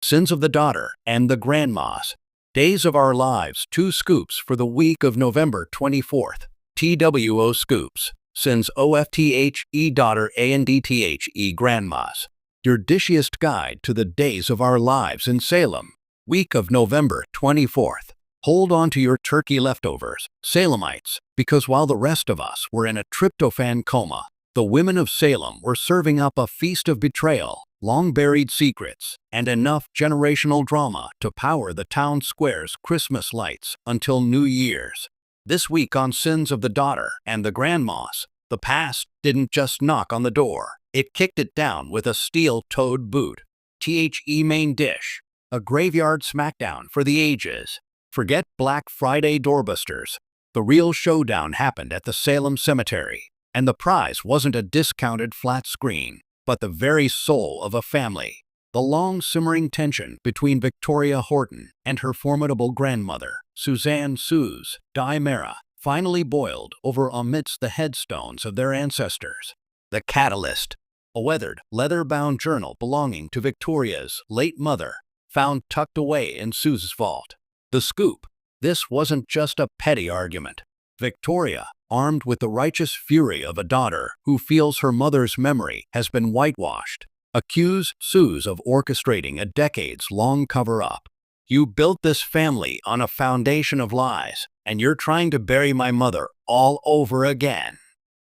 Sins of the Daughter and the Grandmas. Days of Our Lives, 2 scoops for the week of November 24th. TWO scoops. Sins OFTHE Daughter ANDTHE Grandmas. Your dishiest guide to the days of our lives in Salem. Week of November 24th. Hold on to your turkey leftovers, Salemites, because while the rest of us were in a tryptophan coma, the women of Salem were serving up a feast of betrayal, long-buried secrets, and enough generational drama to power the town square's Christmas lights until New Year's. This week on Sins of the Daughter and the Grandmas, the past didn't just knock on the door, it kicked it down with a steel-toed boot. The main dish, a graveyard smackdown for the ages. Forget Black Friday doorbusters. The real showdown happened at the Salem Cemetery, and the prize wasn't a discounted flat screen, but the very soul of a family. The long simmering tension between Victoria Horton and her formidable grandmother, Suzanne Suze Dimera, finally boiled over amidst the headstones of their ancestors. The catalyst, a weathered, leather-bound journal belonging to Victoria's late mother, found tucked away in Suze's vault. The scoop. This wasn't just a petty argument. Victoria, armed with the righteous fury of a daughter who feels her mother's memory has been whitewashed, accused Suze of orchestrating a decades-long cover-up. You built this family on a foundation of lies, and you're trying to bury my mother all over again.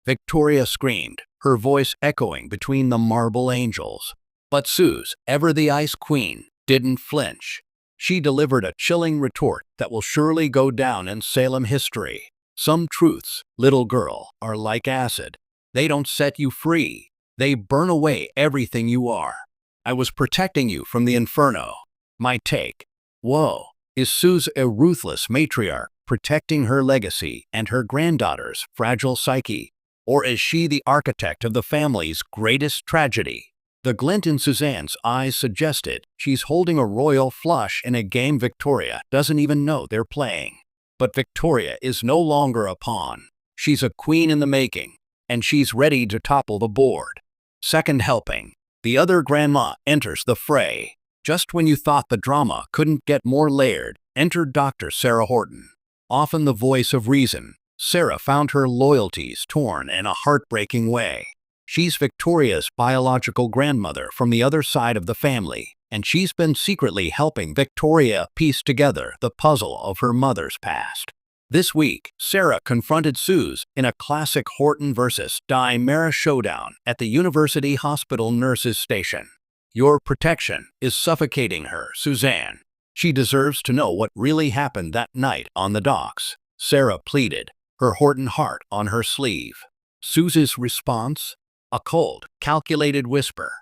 Victoria screamed, her voice echoing between the marble angels. But Suze, ever the ice queen, didn't flinch. She delivered a chilling retort that will surely go down in Salem history. Some truths, little girl, are like acid. They don't set you free. They burn away everything you are. I was protecting you from the inferno. My take. Whoa, is Suze a ruthless matriarch protecting her legacy and her granddaughter's fragile psyche? Or is she the architect of the family's greatest tragedy? The glint in Suzanne's eyes suggested she's holding a royal flush in a game Victoria doesn't even know they're playing. But Victoria is no longer a pawn. She's a queen in the making, and she's ready to topple the board. Second helping. The other grandma enters the fray. Just when you thought the drama couldn't get more layered, entered Dr. Sarah Horton. Often the voice of reason, Sarah found her loyalties torn in a heartbreaking way. She's Victoria's biological grandmother from the other side of the family, and she's been secretly helping Victoria piece together the puzzle of her mother's past. This week, Sarah confronted Suze in a classic Horton versus Dimera showdown at the University Hospital Nurses Station. Your protection is suffocating her, Suzanne. She deserves to know what really happened that night on the docks, Sarah pleaded, her Horton heart on her sleeve. Suze's response? A cold, calculated whisper.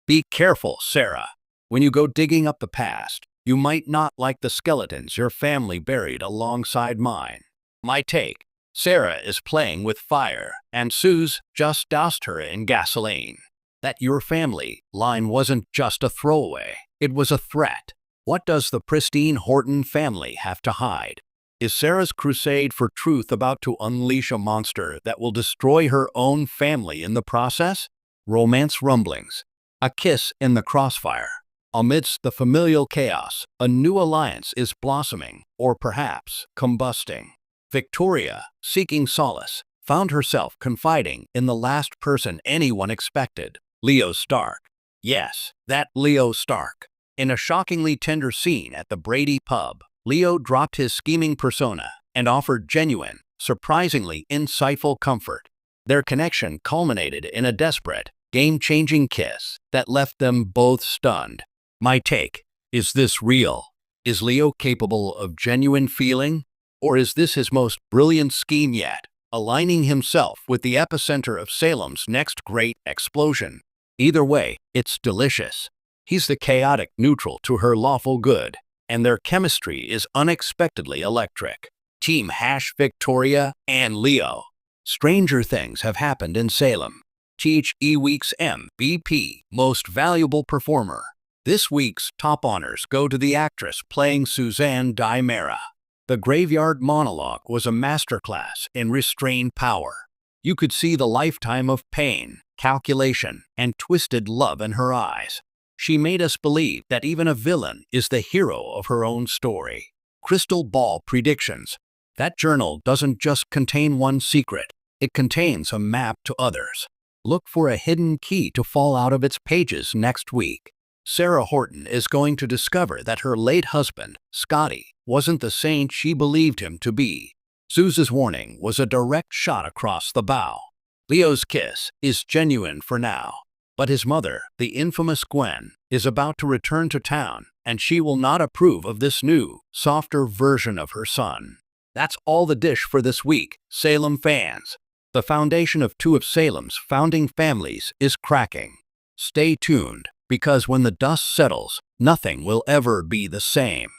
Be careful, Sarah. When you go digging up the past, you might not like the skeletons your family buried alongside mine. My take. Sarah is playing with fire, and Suze just doused her in gasoline. That your family line wasn't just a throwaway, it was a threat. What does the pristine Horton family have to hide? Is Sarah's crusade for truth about to unleash a monster that will destroy her own family in the process? Romance rumblings. A kiss in the crossfire. Amidst the familial chaos, a new alliance is blossoming, or perhaps combusting. Victoria, seeking solace, found herself confiding in the last person anyone expected, Leo Stark. Yes, that Leo Stark. In a shockingly tender scene at the Brady pub, Leo dropped his scheming persona and offered genuine, surprisingly insightful comfort. Their connection culminated in a desperate, game-changing kiss that left them both stunned. My take. Is this real? Is Leo capable of genuine feeling? Or is this his most brilliant scheme yet, aligning himself with the epicenter of Salem's next great explosion? Either way, it's delicious. He's the chaotic neutral to her lawful good, and their chemistry is unexpectedly electric. Team Victoria and Leo. Stranger things have happened in Salem. THE Week's MVP, Most Valuable Performer. This week's top honors go to the actress playing Suzanne Dimera. The graveyard monologue was a masterclass in restrained power. You could see the lifetime of pain, calculation, and twisted love in her eyes. She made us believe that even a villain is the hero of her own story. Crystal Ball Predictions. That journal doesn't just contain one secret, it contains a map to others. Look for a hidden key to fall out of its pages next week. Sarah Horton is going to discover that her late husband, Scotty, wasn't the saint she believed him to be. Suze's warning was a direct shot across the bow. Leo's kiss is genuine for now, but his mother, the infamous Gwen, is about to return to town, and she will not approve of this new, softer version of her son. That's all the dish for this week, Salem fans. The foundation of two of Salem's founding families is cracking. Stay tuned, because when the dust settles, nothing will ever be the same.